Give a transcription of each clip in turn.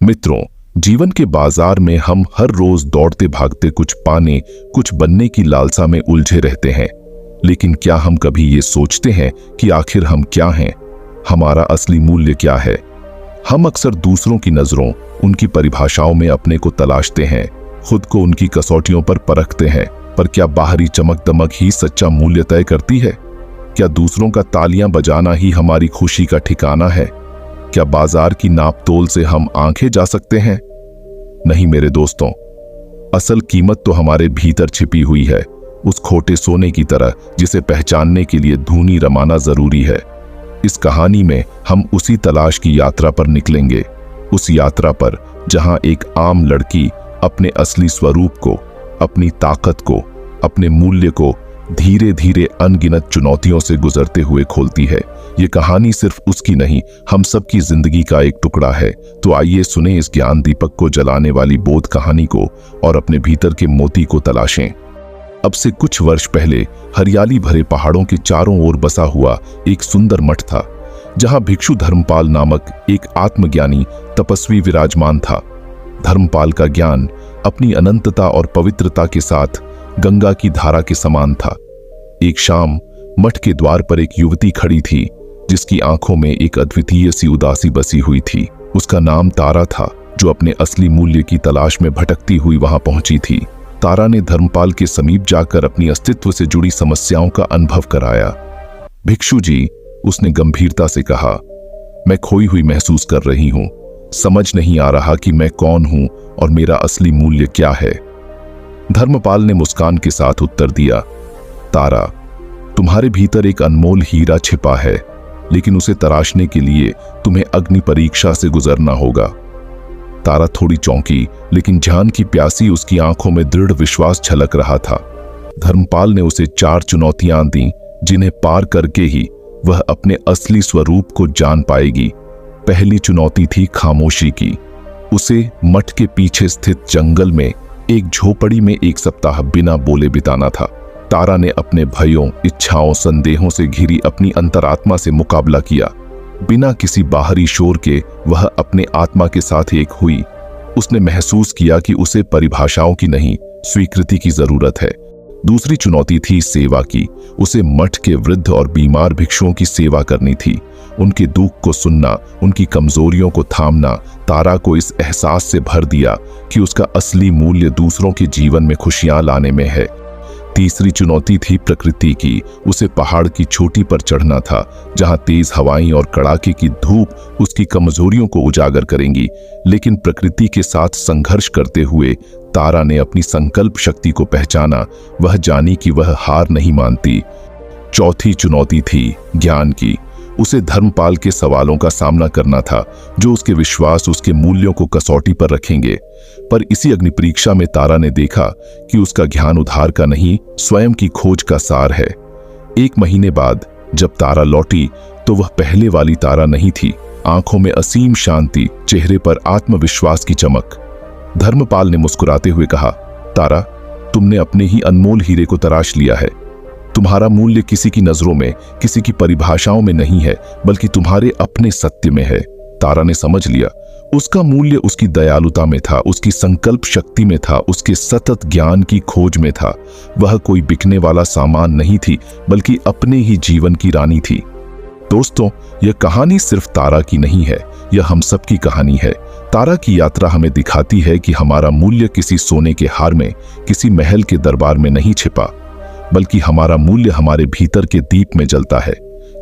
मित्रों, जीवन के बाजार में हम हर रोज दौड़ते भागते कुछ पाने, कुछ बनने की लालसा में उलझे रहते हैं। लेकिन क्या हम कभी ये सोचते हैं कि आखिर हम क्या हैं? हमारा असली मूल्य क्या है? हम अक्सर दूसरों की नजरों, उनकी परिभाषाओं में अपने को तलाशते हैं, खुद को उनकी कसौटियों पर परखते हैं। पर क्या बाहरी चमक दमक ही सच्चा मूल्य तय करती है? क्या दूसरों का तालियां बजाना ही हमारी खुशी का ठिकाना है? क्या बाजार की नापतोल से हम आंखें जा सकते हैं? नहीं मेरे दोस्तों, असल कीमत तो हमारे भीतर छिपी हुई है, उस खोटे सोने की तरह जिसे पहचानने के लिए धूनी रमाना जरूरी है। इस कहानी में हम उसी तलाश की यात्रा पर निकलेंगे, उस यात्रा पर जहां एक आम लड़की अपने असली स्वरूप को, अपनी ताकत को, अपने मूल्य को धीरे धीरे अनगिनत चुनौतियों से गुजरते हुए खोलती है। ये कहानी सिर्फ उसकी नहीं, हम सबकी जिंदगी का एक टुकड़ा है। तो आइए सुने इस ज्ञान दीपक को जलाने वाली बोध कहानी को और अपने भीतर के मोती को तलाशें। अब से कुछ वर्ष पहले हरियाली भरे पहाड़ों के चारों ओर बसा हुआ एक सुंदर मठ था, जहां भिक्षु धर्मपाल नामक एक आत्मज्ञानी तपस्वी विराजमान था। धर्मपाल का ज्ञान अपनी अनंतता और पवित्रता के साथ गंगा की धारा के समान था। एक शाम मठ के द्वार पर एक युवती खड़ी थी, जिसकी आंखों में एक अद्वितीय सी उदासी बसी हुई थी। उसका नाम तारा था, जो अपने असली मूल्य की तलाश में भटकती हुई वहां पहुंची थी। तारा ने धर्मपाल के समीप जाकर अपनी अस्तित्व से जुड़ी समस्याओं का अनुभव कराया। भिक्षु जी, उसने गंभीरता से कहा, मैं खोई हुई महसूस कर रही हूं। समझ नहीं आ रहा कि मैं कौन हूं और मेरा असली मूल्य क्या है। धर्मपाल ने मुस्कान के साथ उत्तर दिया, तारा, तुम्हारे भीतर एक अनमोल हीरा छिपा है, लेकिन उसे तराशने के लिए तुम्हें अग्नि परीक्षा से गुजरना होगा। तारा थोड़ी चौंकी, लेकिन जान की प्यासी उसकी आंखों में दृढ़ विश्वास झलक रहा था। धर्मपाल ने उसे 4 चुनौतियां दी, जिन्हें पार करके ही वह अपने असली स्वरूप को जान पाएगी। पहली चुनौती थी खामोशी की। उसे मठ के पीछे स्थित जंगल में एक झोपड़ी में 1 सप्ताह बिना बोले बिताना था। तारा ने अपने भयों, इच्छाओं, संदेहों से घिरी अपनी अंतरात्मा से मुकाबला किया। बिना किसी बाहरी शोर के वह अपने आत्मा के साथ एक हुई। उसने महसूस किया कि उसे परिभाषाओं की नहीं, स्वीकृति की जरूरत है। दूसरी चुनौती थी सेवा की। उसे मठ के वृद्ध और बीमार भिक्षुओं की सेवा करनी थी। उनके दुख को सुनना, उनकी कमजोरियों को थामना तारा को इस एहसास से भर दिया कि उसका असली मूल्य दूसरों के जीवन में खुशियां लाने में है। तीसरी चुनौती थी प्रकृति की। उसे पहाड़ की चोटी पर चढ़ना था, जहां तेज हवाएं और कड़ाके की धूप उसकी कमजोरियों को उजागर करेंगी। लेकिन प्रकृति के साथ संघर्ष करते हुए तारा ने अपनी संकल्प शक्ति को पहचाना। वह जानी कि वह हार नहीं मानती। चौथी चुनौती थी ज्ञान की। उसे धर्मपाल के सवालों का सामना करना था, जो उसके विश्वास, उसके मूल्यों को कसौटी पर रखेंगे। पर इसी अग्नि परीक्षा में तारा ने देखा कि उसका ज्ञान उधार का नहीं, स्वयं की खोज का सार है। 1 महीने बाद जब तारा लौटी, तो वह पहले वाली तारा नहीं थी। आंखों में असीम शांति, चेहरे पर आत्मविश्वास की चमक। धर्मपाल ने मुस्कुराते हुए कहा, तारा, तुमने अपने ही अनमोल हीरे को तराश लिया है। तुम्हारा मूल्य किसी की नजरों में, किसी की परिभाषाओं में नहीं है, बल्कि तुम्हारे अपने सत्य में है। तारा ने समझ लिया, उसका मूल्य उसकी दयालुता में था, उसकी संकल्प शक्ति में था, उसके सतत ज्ञान की खोज में था। वह कोई बिकने वाला सामान नहीं थी, बल्कि अपने ही जीवन की रानी थी। दोस्तों, यह कहानी सिर्फ तारा की नहीं है, यह हम सबकी कहानी है। तारा की यात्रा हमें दिखाती है कि हमारा मूल्य किसी सोने के हार में, किसी महल के दरबार में नहीं छिपा, बल्कि हमारा मूल्य हमारे भीतर के दीप में जलता है।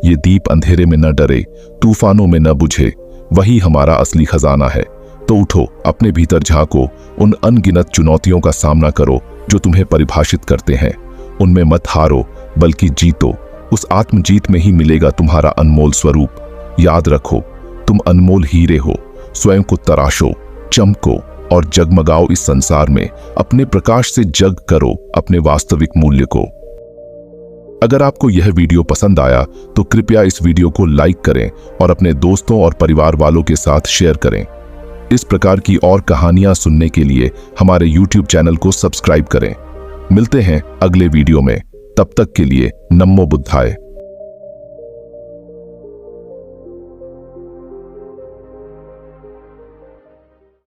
ये दीप अंधेरे में न डरे, तूफानों में न बुझे, वही हमारा असली खजाना है। तो उठो, अपने भीतर झांको, उन अनगिनत चुनौतियों का सामना करो जो तुम्हें परिभाषित करते हैं। उनमें मत हारो, बल्कि जीतो। उस आत्मजीत में ही मिलेगा तुम्हारा अनमोल स्वरूप। याद रखो, तुम अनमोल हीरे हो। स्वयं को तराशो, चमको और जगमगाओ इस संसार में। अपने प्रकाश से जग करो अपने वास्तविक मूल्य को। अगर आपको यह वीडियो पसंद आया तो कृपया इस वीडियो को लाइक करें और अपने दोस्तों और परिवार वालों के साथ शेयर करें। इस प्रकार की और कहानियां सुनने के लिए हमारे YouTube चैनल को सब्सक्राइब करें। मिलते हैं अगले वीडियो में, तब तक के लिए नमो बुद्धाय।